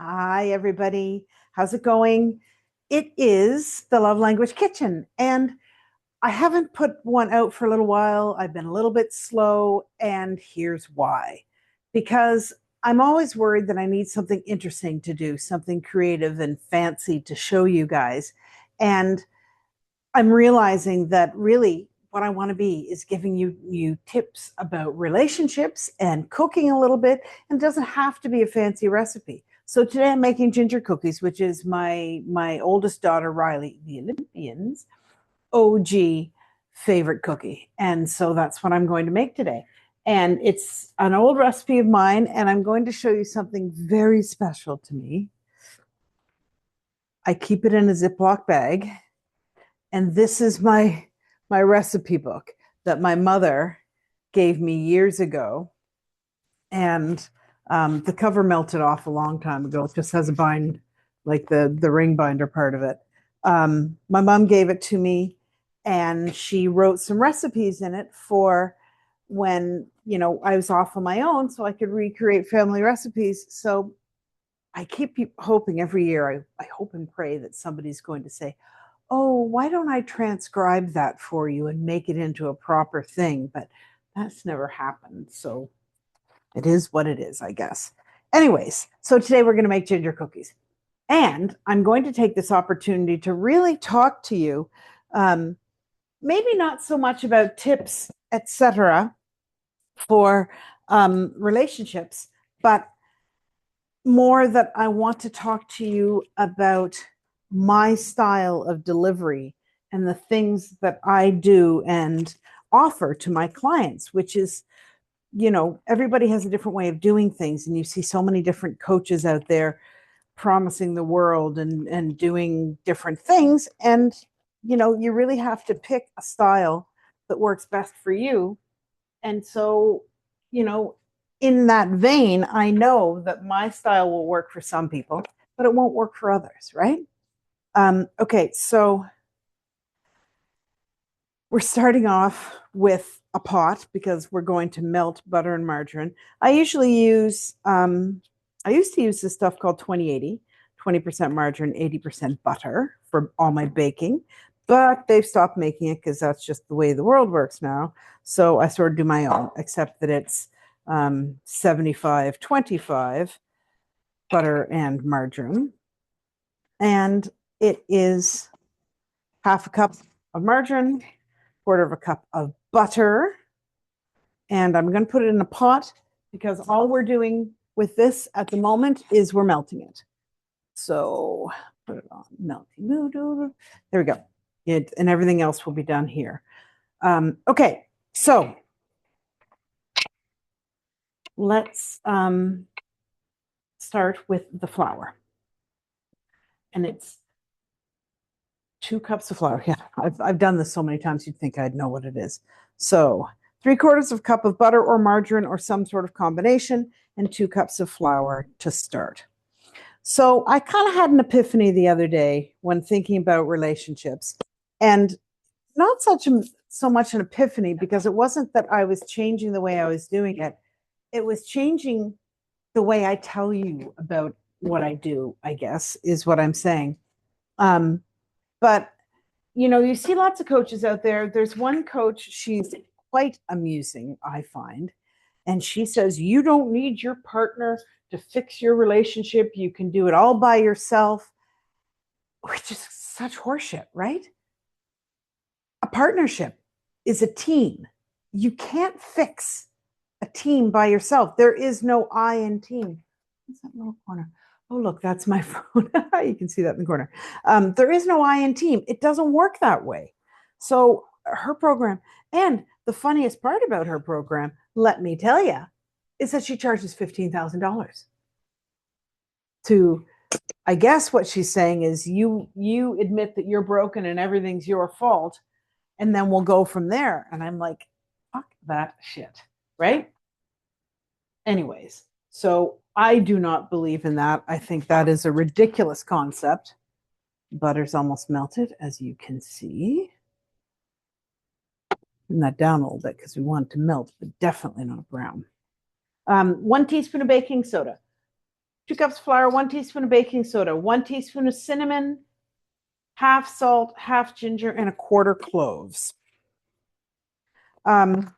Hi, everybody. How's it going? It is the Love Language Kitchen, and I haven't put one out for a little while. I've been a little bit slow, and here's why. Because I'm always worried that I need something interesting to do, something creative and fancy to show you guys. And I'm realizing that really what I want to be is giving you tips about relationships and cooking a little bit, and it doesn't have to be a fancy recipe. So today I'm making ginger cookies, which is my oldest daughter Riley, the Olympians, OG favorite cookie. And so that's what I'm going to make today. And it's an old recipe of mine, and I'm going to show you something very special to me. I keep it in a Ziploc bag, and this is my recipe book that my mother gave me years ago. And the cover melted off a long time ago. It just has a bind, like the ring binder part of it. My mom gave it to me, and she wrote some recipes in it for when I was off on my own, so I could recreate family recipes. So I keep hoping every year. I hope and pray that somebody's going to say, "Oh, why don't I transcribe that for you and make it into a proper thing?" But that's never happened. So it is what it is, I guess. Anyways, so today we're going to make ginger cookies. And I'm going to take this opportunity to really talk to you, maybe not so much about tips, etc., for relationships, but more that I want to talk to you about my style of delivery and the things that I do and offer to my clients, which is, everybody has a different way of doing things. And you see so many different coaches out there promising the world and doing different things. And, you really have to pick a style that works best for you. And so, you know, in that vein, I know that my style will work for some people, but it won't work for others, right? Okay, so we're starting off with a pot because we're going to melt butter and margarine. I usually use, I used to use this stuff called 2080, 20% margarine, 80% butter for all my baking, but they've stopped making it because that's just the way the world works now. So I sort of do my own, except that it's 75-25 butter and margarine. And it is half a cup of margarine, quarter of a cup of butter. And I'm going to put it in a pot because all we're doing with this at the moment is we're melting it. So put it on melting. There we go. And everything else will be done here. Okay, so let's start with the flour. And it's 2 cups of flour. Yeah, I've done this so many times you'd think I'd know what it is. So 3/4 of a cup of butter or margarine or some sort of combination, and 2 cups of flour to start. So I kind of had an epiphany the other day when thinking about relationships, and not so much an epiphany because it wasn't that I was changing the way I was doing it. It was changing the way I tell you about what I do, I guess, is what I'm saying. But you see lots of coaches out there. There's one coach, she's quite amusing, I find. And she says, you don't need your partner to fix your relationship. You can do it all by yourself, which is such horseshit, right? A partnership is a team. You can't fix a team by yourself. There is no I in team. What's that little corner? Oh, look, that's my phone. You can see that in the corner. There is no I in team. It doesn't work that way. So her program, and the funniest part about her program, let me tell you, is that she charges $15,000 to, I guess what she's saying is you admit that you're broken and everything's your fault, and then we'll go from there. And I'm like, fuck that shit, right? Anyways, so I do not believe in that. I think that is a ridiculous concept. Butter's almost melted, as you can see. Turn that down a little bit because we want it to melt, but definitely not brown. 1 teaspoon of baking soda, 2 cups of flour, 1 teaspoon of baking soda, 1 teaspoon of cinnamon, half salt, half ginger, and 1/4 cloves. And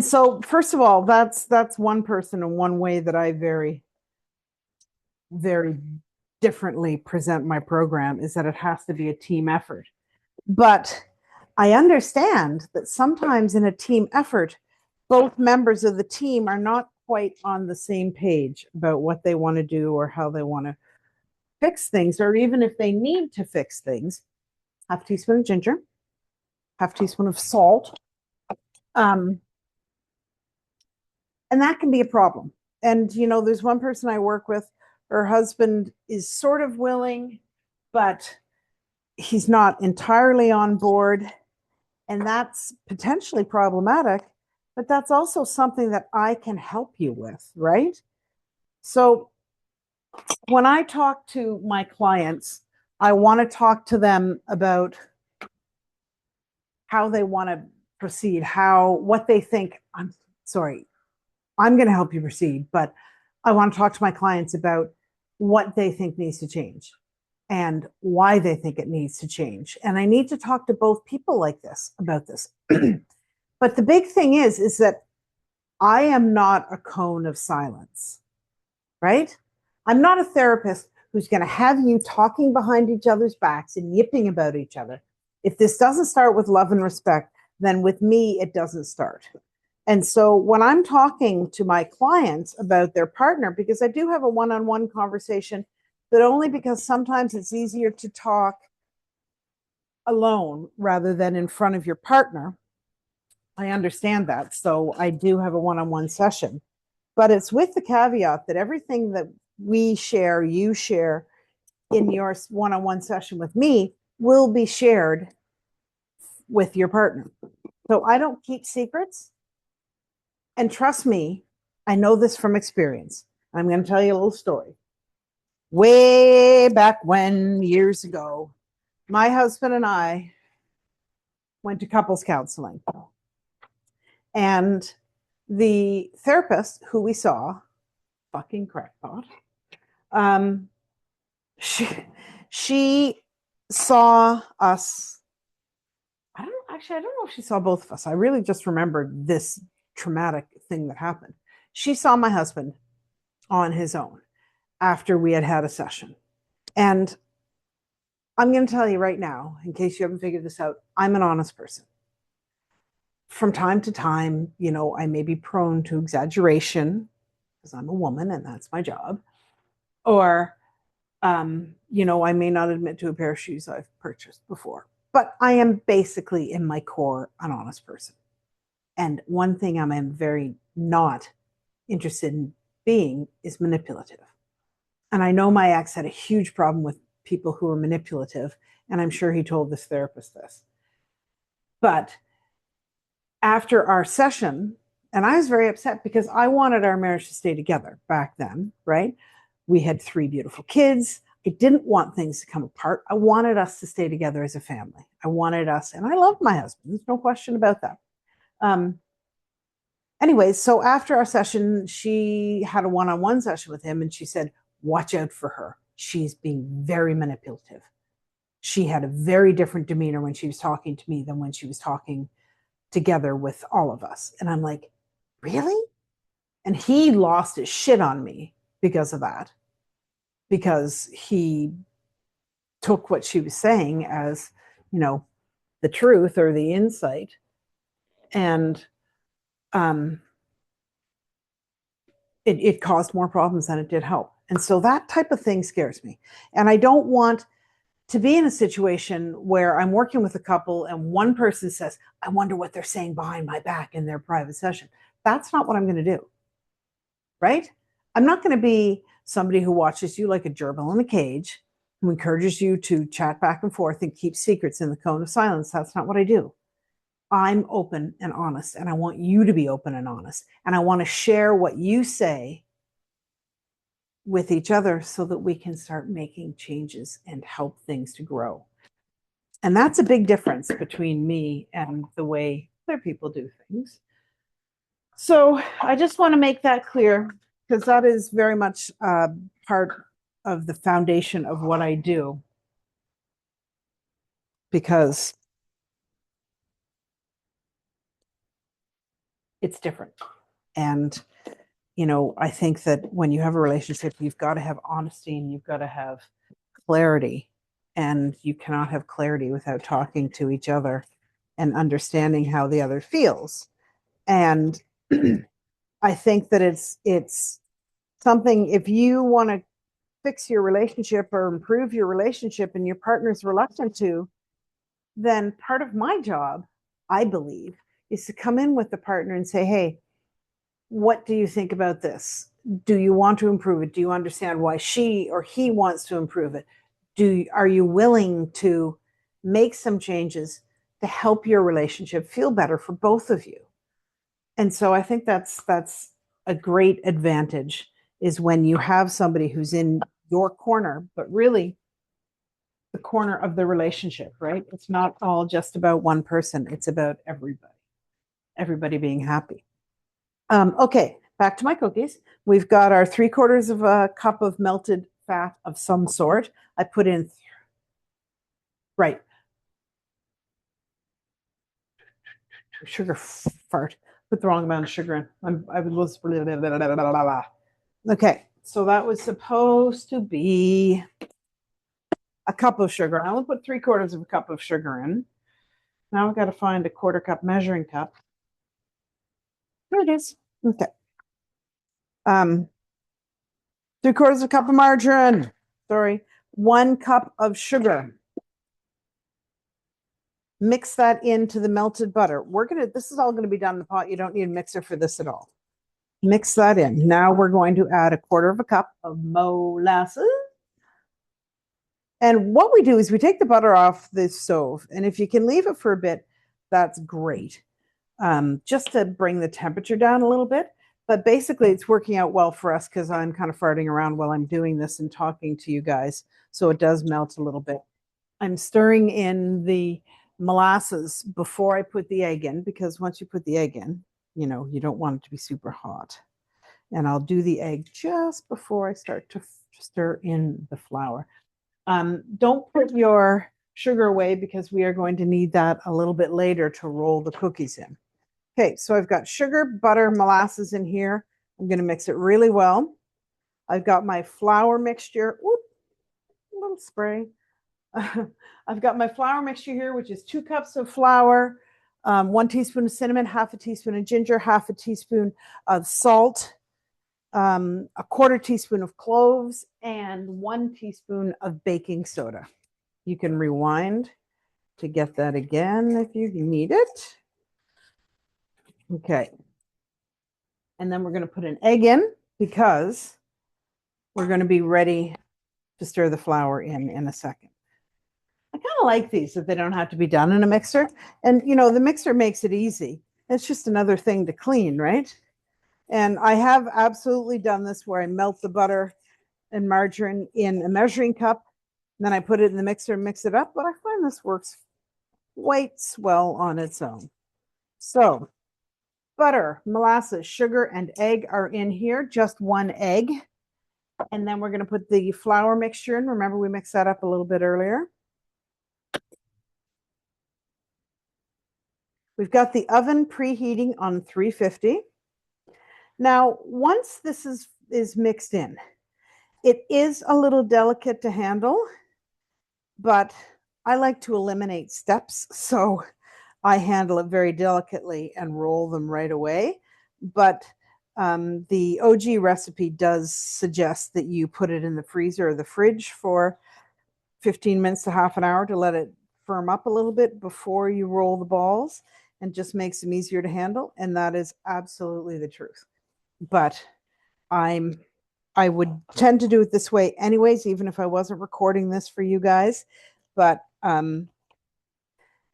so, first of all, that's one person and one way that I very, very differently present my program is that it has to be a team effort. But I understand that sometimes in a team effort, both members of the team are not quite on the same page about what they want to do or how they want to fix things, or even if they need to fix things. Half teaspoon of ginger, half teaspoon of salt. And that can be a problem. And, there's one person I work with, her husband is sort of willing, but he's not entirely on board. And that's potentially problematic, but that's also something that I can help you with, right? So when I talk to my clients, I want to talk to them about how they want to proceed, what they think. I'm sorry, I'm going to help you proceed, but I want to talk to my clients about what they think needs to change and why they think it needs to change. And I need to talk to both people like this about this. But the big thing is that I am not a cone of silence, right? I'm not a therapist who's going to have you talking behind each other's backs and yipping about each other. If this doesn't start with love and respect, then with me, it doesn't start. And so when I'm talking to my clients about their partner, because I do have a one-on-one conversation, but only because sometimes it's easier to talk alone rather than in front of your partner. I understand that. So I do have a one-on-one session, but it's with the caveat that everything that we share, you share in your one-on-one session with me will be shared with your partner. So I don't keep secrets. And trust me, I know this from experience. I'm going to tell you a little story. Way back when, years ago, my husband and I went to couples counseling. And the therapist who we saw, fucking crackpot, she saw us. I don't know if she saw both of us. I really just remembered this traumatic thing that happened. She saw my husband on his own after we had had a session. And I'm going to tell you right now, in case you haven't figured this out, I'm an honest person. From time to time, I may be prone to exaggeration because I'm a woman and that's my job. Or, I may not admit to a pair of shoes I've purchased before. But I am basically, in my core, an honest person. And one thing I'm very not interested in being is manipulative. And I know my ex had a huge problem with people who were manipulative, and I'm sure he told this therapist this. But after our session, and I was very upset because I wanted our marriage to stay together back then, right? We had 3 beautiful kids. I didn't want things to come apart. I wanted us to stay together as a family. I wanted us, and I loved my husband. There's no question about that. Anyways, so after our session, she had a one-on-one session with him, and she said, watch out for her. She's being very manipulative. She had a very different demeanor when she was talking to me than when she was talking together with all of us. And I'm like, really? And he lost his shit on me because of that, because he took what she was saying as, the truth or the insight. And it caused more problems than it did help. And so that type of thing scares me. And I don't want to be in a situation where I'm working with a couple and one person says, I wonder what they're saying behind my back in their private session. That's not what I'm going to do, right? I'm not going to be somebody who watches you like a gerbil in a cage, who encourages you to chat back and forth and keep secrets in the cone of silence. That's not what I do. I'm open and honest, and I want you to be open and honest. And I want to share what you say with each other so that we can start making changes and help things to grow. And that's a big difference between me and the way other people do things. So I just want to make that clear, because that is very much part of the foundation of what I do. Because it's different. And, I think that when you have a relationship, you've got to have honesty and you've got to have clarity. And you cannot have clarity without talking to each other and understanding how the other feels. And I think that it's something, if you want to fix your relationship or improve your relationship and your partner's reluctant to, then part of my job, I believe, is to come in with the partner and say, hey, what do you think about this? Do you want to improve it? Do you understand why she or he wants to improve it? Are you willing to make some changes to help your relationship feel better for both of you? And so I think that's a great advantage, is when you have somebody who's in your corner, but really the corner of the relationship, right? It's not all just about one person. It's about everybody being happy. Okay, back to my cookies. We've got our 3/4 of a cup of melted fat of some sort. I put in, right, sugar fart. Put the wrong amount of sugar in. I was blah, blah, blah, blah, blah, blah. Okay, so that was supposed to be a cup of sugar. I only put 3/4 of a cup of sugar in. Now I've got to find a 1/4 cup measuring cup. Here it is. Okay. 3/4 of a cup of margarine. Sorry. 1 cup of sugar. Mix that into the melted butter. This is all going to be done in the pot. You don't need a mixer for this at all. Mix that in. Now we're going to add 1/4 of a cup of molasses. And what we do is we take the butter off the stove. And if you can leave it for a bit, that's great. Just to bring the temperature down a little bit. But basically, it's working out well for us because I'm kind of farting around while I'm doing this and talking to you guys. So it does melt a little bit. I'm stirring in the molasses before I put the egg in, because once you put the egg in, you don't want it to be super hot. And I'll do the egg just before I start to stir in the flour. Don't put your sugar away, because we are going to need that a little bit later to roll the cookies in. Okay, so I've got sugar, butter, molasses in here. I'm going to mix it really well. I've got my flour mixture. Whoop, a little spray. I've got my flour mixture here, which is 2 cups of flour, 1 teaspoon of cinnamon, 1/2 teaspoon of ginger, 1/2 teaspoon of salt, 1/4 teaspoon of cloves, and 1 teaspoon of baking soda. You can rewind to get that again if you need it. Okay. And then we're going to put an egg in, because we're going to be ready to stir the flour in a second. I kind of like these, that they don't have to be done in a mixer. And, the mixer makes it easy. It's just another thing to clean, right? And I have absolutely done this where I melt the butter and margarine in a measuring cup, and then I put it in the mixer and mix it up. But I find this works quite well on its own. So butter, molasses, sugar, and egg are in here, just 1 egg. And then we're going to put the flour mixture in. Remember, we mixed that up a little bit earlier. We've got the oven preheating on 350. Now, once this is mixed in, it is a little delicate to handle, but I like to eliminate steps. So I handle it very delicately and roll them right away. But the OG recipe does suggest that you put it in the freezer or the fridge for 15 minutes to half an hour to let it firm up a little bit before you roll the balls, and just makes them easier to handle. And that is absolutely the truth. But I would tend to do it this way anyways, even if I wasn't recording this for you guys. But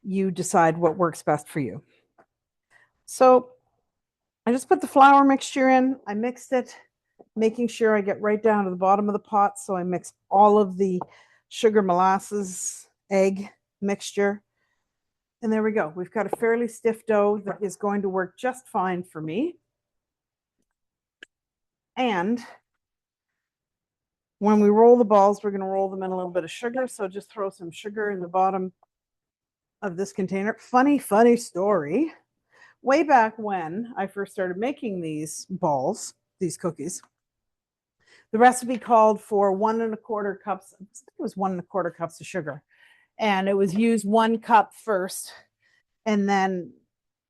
you decide what works best for you. So I just put the flour mixture in. I mixed it, making sure I get right down to the bottom of the pot. So I mix all of the sugar, molasses, egg mixture. And there we go. We've got a fairly stiff dough that is going to work just fine for me. And when we roll the balls, we're going to roll them in a little bit of sugar. So just throw some sugar in the bottom of this container. Funny story. Way back when I first started making these balls, these cookies, the recipe called for 1.25 cups. I think it was 1.25 cups of sugar. And it was use 1 cup first and then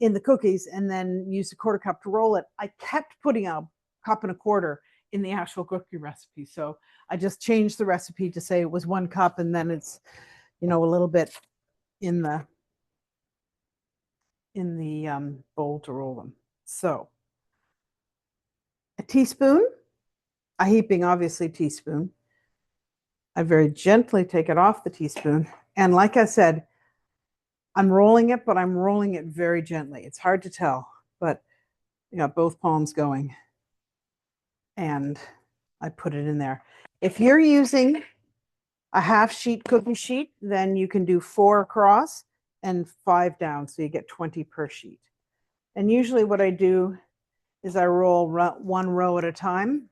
in the cookies and then use 1/4 cup to roll it. I kept putting a 1.25 cups in the actual cookie recipe. So I just changed the recipe to say it was 1 cup and then it's, a little bit in the bowl to roll them. So a teaspoon, a heaping, obviously, teaspoon. I very gently take it off the teaspoon. And like I said, I'm rolling it, but I'm rolling it very gently. It's hard to tell, but you got both palms going. And I put it in there. If you're using a half sheet cookie sheet, then you can do 4 across and 5 down. So you get 20 per sheet. And usually what I do is I roll 1 row at a time.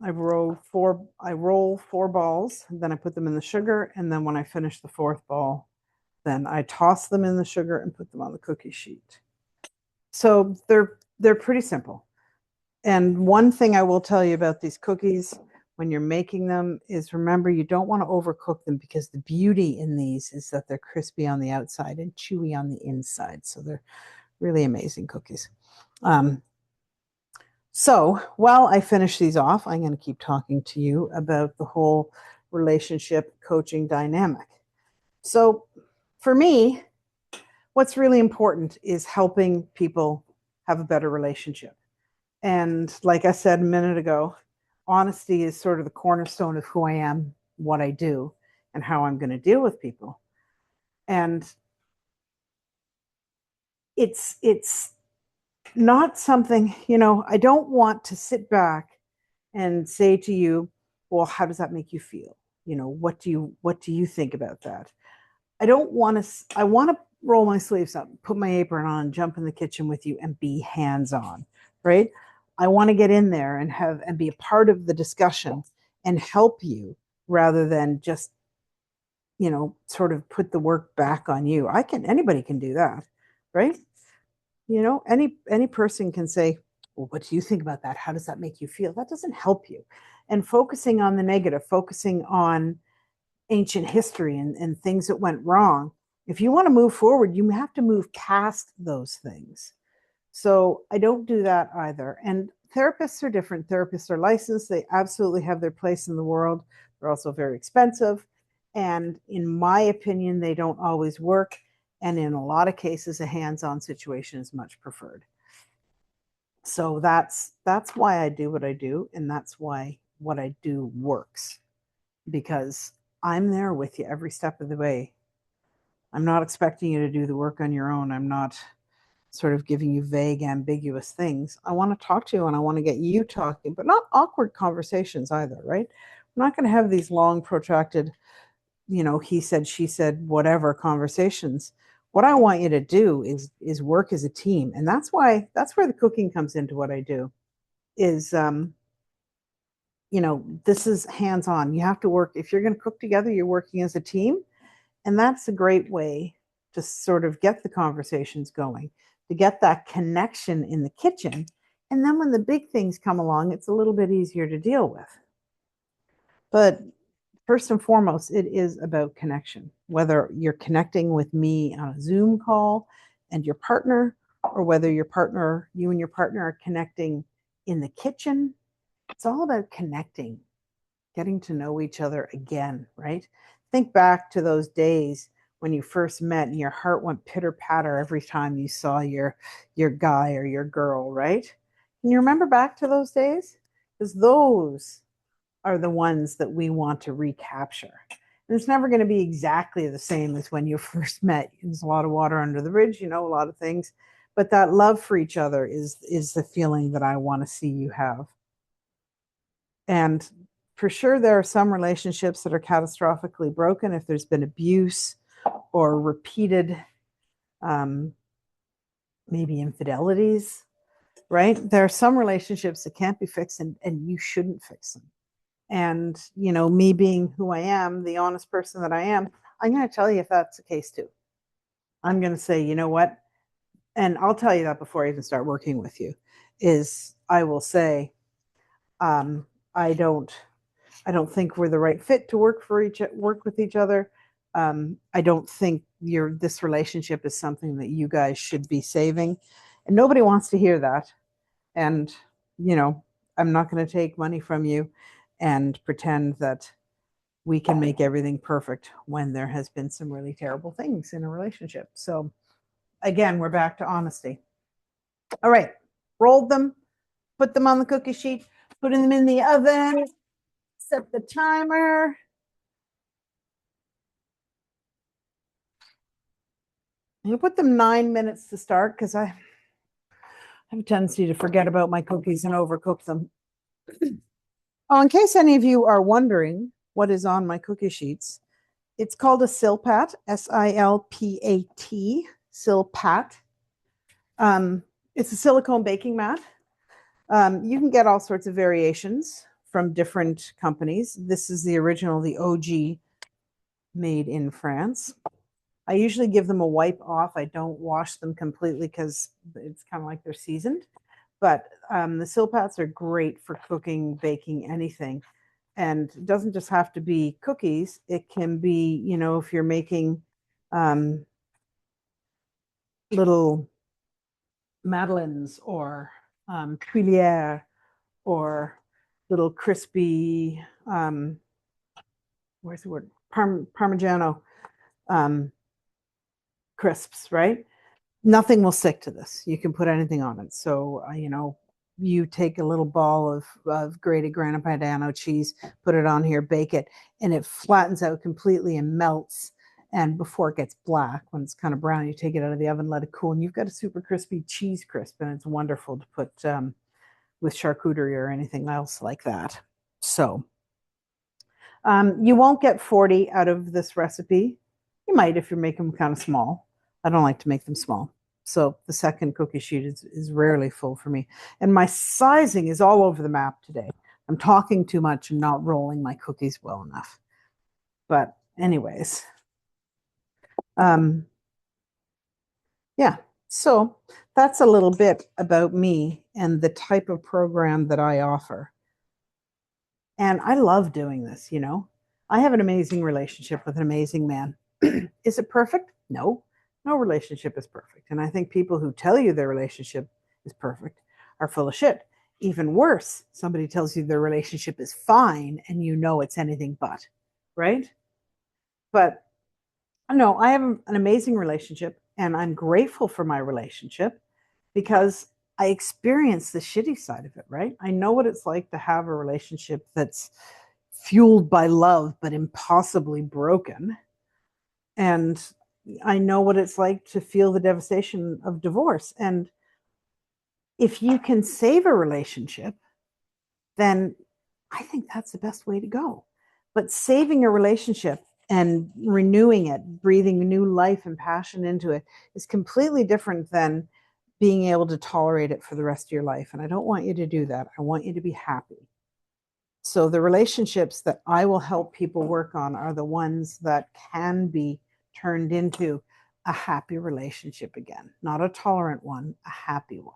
I roll 4 balls, then I put them in the sugar, and then when I finish the 4th ball, then I toss them in the sugar and put them on the cookie sheet. So they're pretty simple. And one thing I will tell you about these cookies when you're making them is remember you don't want to overcook them because the beauty in these is that they're crispy on the outside and chewy on the inside. So they're really amazing cookies. So while I finish these off, I'm going to keep talking to you about the whole relationship coaching dynamic. So for me, what's really important is helping people have a better relationship. And like I said a minute ago, honesty is sort of the cornerstone of who I am, what I do, and how I'm going to deal with people. And it's not something, I don't want to sit back and say to you, well, how does that make you feel? What do you think about that? I want to roll my sleeves up, put my apron on, jump in the kitchen with you and be hands-on, right? I want to get in there and be a part of the discussion and help you rather than just, sort of put the work back on you. Anybody can do that, right? Any person can say, well, what do you think about that? How does that make you feel? That doesn't help you. And focusing on the negative, focusing on ancient history and things that went wrong. If you want to move forward, you have to move past those things. So I don't do that either. And therapists are different. Therapists are licensed. They absolutely have their place in the world. They're also very expensive. And in my opinion, they don't always work. And in a lot of cases, a hands-on situation is much preferred. So that's why I do what I do. And that's why what I do works. Because I'm there with you every step of the way. I'm not expecting you to do the work on your own. I'm not sort of giving you vague, ambiguous things. I want to talk to you and I want to get you talking, but not awkward conversations either, right? We're not going to have these long, protracted, he said, she said, whatever conversations. What I want you to do is work as a team. And that's where the cooking comes into what I do is, this is hands-on. You have to work. If you're going to cook together, you're working as a team. And that's a great way to sort of get the conversations going, to get that connection in the kitchen. And then when the big things come along, it's a little bit easier to deal with. But first and foremost, it is about connection, whether you're connecting with me on a Zoom call and your partner, or whether you and your partner are connecting in the kitchen. It's all about connecting, getting to know each other again, right? Think back to those days when you first met and your heart went pitter patter every time you saw your guy or your girl, right? Can you remember back to those days? Because those are the ones that we want to recapture. And it's never going to be exactly the same as when you first met. There's a lot of water under the bridge, a lot of things. But that love for each other is the feeling that I want to see you have. And for sure, there are some relationships that are catastrophically broken if there's been abuse or repeated, maybe infidelities. right? There are some relationships that can't be fixed, and you shouldn't fix them. And, me being who I am, the honest person that I am, I'm going to tell you if that's the case too. I'm going to say, you know what? And I'll tell you that before I even start working with you, is I will say, um, I don't I don't think we're the right fit to work with each other. I don't think this relationship is something that you guys should be saving, and nobody wants to hear that. And you know, I'm not going to take money from you and pretend that we can make everything perfect when there has been some really terrible things in a relationship. So again, we're back to honesty. All right, rolled them, put them on the cookie sheet, putting them in the oven, set the timer. I'm gonna put them 9 minutes to start because I have a tendency to forget about my cookies and overcook them. Oh, in case any of you are wondering what is on my cookie sheets, it's called a Silpat, Silpat, Silpat. It's a silicone baking mat. You can get all sorts of variations from different companies. This is the original, the OG, made in France. I usually give them a wipe off. I don't wash them completely because it's kind of like they're seasoned. But the Silpats are great for cooking, baking, anything. And it doesn't just have to be cookies. It can be, if you're making um, little madeleines or tuiliere or little crispy, where's the word? Parmigiano crisps, right? Nothing will stick to this. You can put anything on it. So, you take a little ball of grated Grana Padano cheese, put it on here, bake it, and it flattens out completely and melts. And before it gets black, when it's kind of brown, you take it out of the oven, let it cool, and you've got a super crispy cheese crisp, and it's wonderful to put with charcuterie or anything else like that. So, you won't get 40 out of this recipe. You might if you're making them kind of small. I don't like to make them small. So the second cookie sheet is rarely full for me. And my sizing is all over the map today. I'm talking too much and not rolling my cookies well enough. But anyways, yeah. So that's a little bit about me and the type of program that I offer. And I love doing this. I have an amazing relationship with an amazing man. Is it perfect? No. No relationship is perfect. And I think people who tell you their relationship is perfect are full of shit. Even worse, somebody tells you their relationship is fine and you know it's anything but, right? But no, I have an amazing relationship and I'm grateful for my relationship because I experience the shitty side of it, right? I know what it's like to have a relationship that's fueled by love but impossibly broken. And I know what it's like to feel the devastation of divorce. And if you can save a relationship, then I think that's the best way to go. But saving a relationship and renewing it, breathing new life and passion into it, is completely different than being able to tolerate it for the rest of your life. And I don't want you to do that. I want you to be happy. So the relationships that I will help people work on are the ones that can be turned into a happy relationship again, not a tolerant one, a happy one.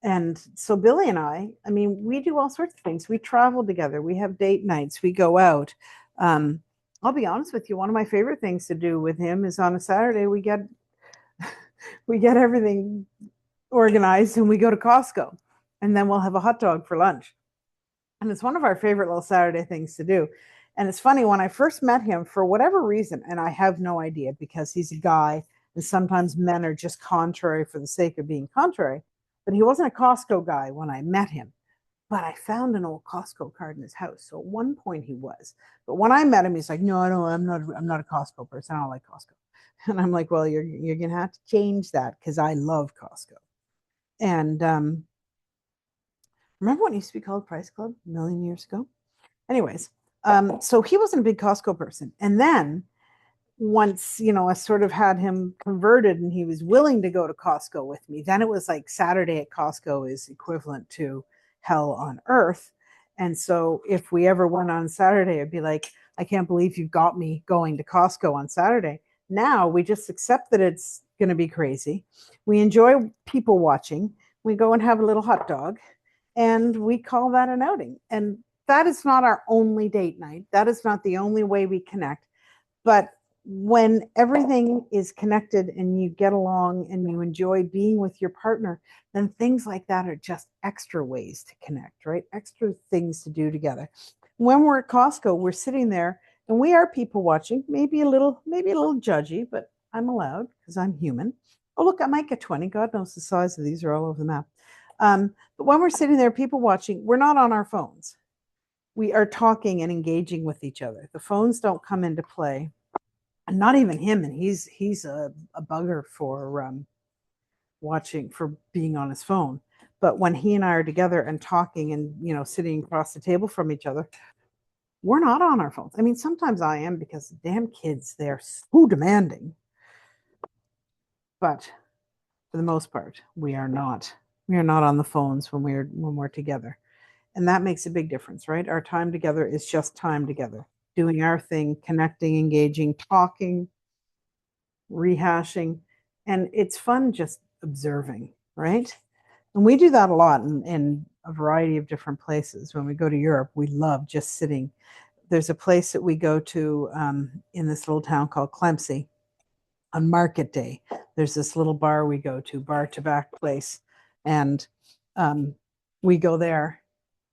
And so Billy and I mean, we do all sorts of things. We travel together. We have date nights. We go out. I'll be honest with you. One of my favorite things to do with him is on a Saturday, we get everything organized and we go to Costco and then we'll have a hot dog for lunch. And it's one of our favorite little Saturday things to do. And it's funny, when I first met him, for whatever reason, and I have no idea because he's a guy and sometimes men are just contrary for the sake of being contrary, but he wasn't a Costco guy when I met him. But I found an old Costco card in his house. So at one point he was. But when I met him, he's like, no, I'm not a Costco person. I don't like Costco. And I'm like, well, you're gonna have to change that because I love Costco. And remember when it used to be called Price Club a million years ago? Anyways, so he wasn't a big Costco person. And then once, I sort of had him converted and he was willing to go to Costco with me, then it was like Saturday at Costco is equivalent to hell on earth. And so if we ever went on Saturday, it'd be like, I can't believe you've got me going to Costco on Saturday. Now we just accept that it's going to be crazy. We enjoy people watching. We go and have a little hot dog and we call that an outing. And that is not our only date night. That is not the only way we connect. But when everything is connected and you get along and you enjoy being with your partner, then things like that are just extra ways to connect, right? Extra things to do together. When we're at Costco, we're sitting there and we are people watching, maybe a little judgy, but I'm allowed because I'm human. Oh, look, I might get 20. God knows the size of these are all over the map. But when we're sitting there, people watching, we're not on our phones. We are talking and engaging with each other. The phones don't come into play, and not even him. And he's a bugger for watching, for being on his phone. But when he and I are together and talking and sitting across the table from each other, we're not on our phones. I mean, sometimes I am because damn kids, they're so demanding. But for the most part, we are not. We are not on the phones when we're together. And that makes a big difference, right? Our time together is just time together, doing our thing, connecting, engaging, talking, rehashing. And it's fun just observing, right? And we do that a lot in a variety of different places. When we go to Europe, we love just sitting. There's a place that we go to in this little town called Clemcy on market day. There's this little bar we go to, bar to back place. And we go there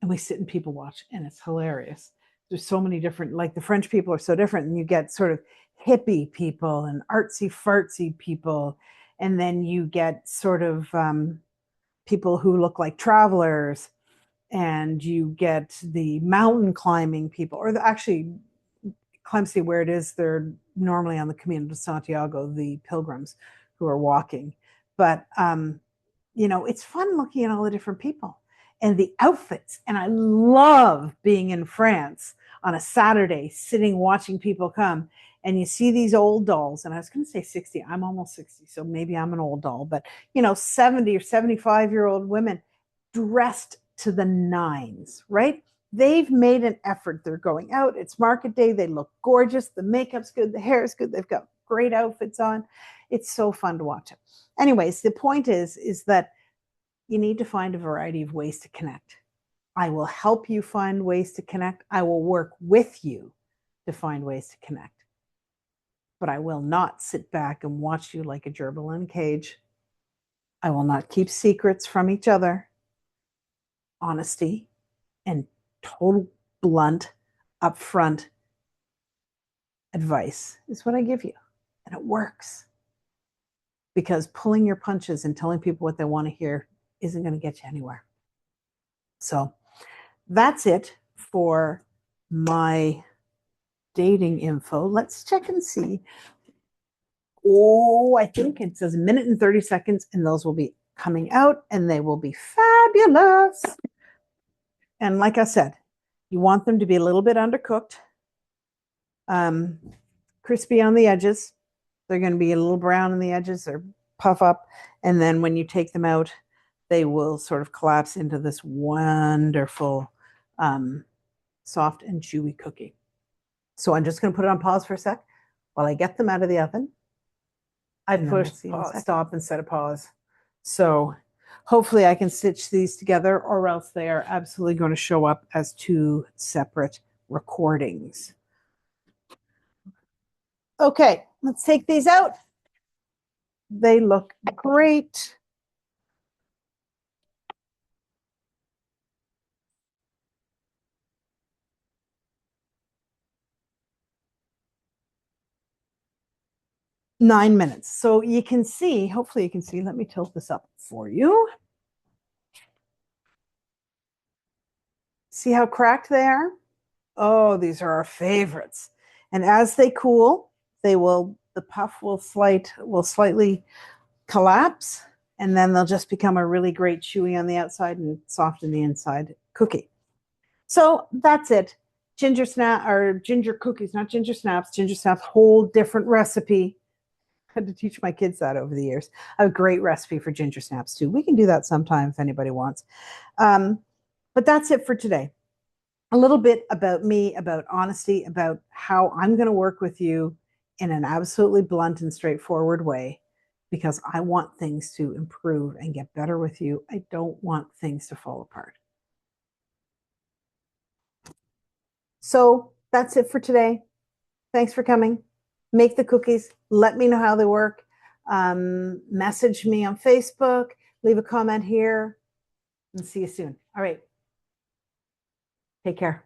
and we sit and people watch, and it's hilarious. There's so many different, like the French people are so different, and you get sort of hippie people and artsy fartsy people, and then you get sort of people who look like travelers, and you get the mountain climbing people, or actually Clemcy, where it is, they're normally on the Camino de Santiago, the pilgrims who are walking. But it's fun looking at all the different people and the outfits. And I love being in France on a Saturday, sitting, watching people come. And you see these old dolls, and I was going to say 60, I'm almost 60, so maybe I'm an old doll, but 70 or 75-year-old women dressed to the nines, right? They've made an effort. They're going out. It's market day. They look gorgeous. The makeup's good. The hair is good. They've got great outfits on. It's so fun to watch it. Anyways, the point is that you need to find a variety of ways to connect. I will help you find ways to connect. I will work with you to find ways to connect. But I will not sit back and watch you like a gerbil in a cage. I will not keep secrets from each other. Honesty and total blunt, upfront advice is what I give you. And it works. Because pulling your punches and telling people what they want to hear isn't going to get you anywhere. So that's it for my dating info. Let's check and see. Oh, I think it says a minute and 30 seconds, and those will be coming out, and they will be fabulous. And like I said, you want them to be a little bit undercooked, crispy on the edges. They're going to be a little brown on the edges or puff up. And then when you take them out, they will sort of collapse into this wonderful, soft and chewy cookie. So I'm just going to put it on pause for a sec while I get them out of the oven. I'd push stop instead of pause. So hopefully I can stitch these together, or else they are absolutely going to show up as two separate recordings. Okay, let's take these out. They look great. Nine minutes. So you can see, hopefully you can see, let me tilt this up for you. See how cracked they are? Oh, these are our favorites. And as they cool, the puff will slightly collapse, and then they'll just become a really great chewy on the outside and soft on the inside cookie. So that's it. ginger snap or ginger cookies, not ginger snaps. Ginger snaps, whole different recipe. I had to teach my kids that over the years. I have a great recipe for ginger snaps too. We can do that sometime if anybody wants. But that's it for today. A little bit about me, about honesty, about how I'm going to work with you in an absolutely blunt and straightforward way because I want things to improve and get better with you. I don't want things to fall apart. So that's it for today. Thanks for coming. Make the cookies. Let me know how they work. Message me on Facebook. Leave a comment here and see you soon. All right. Take care.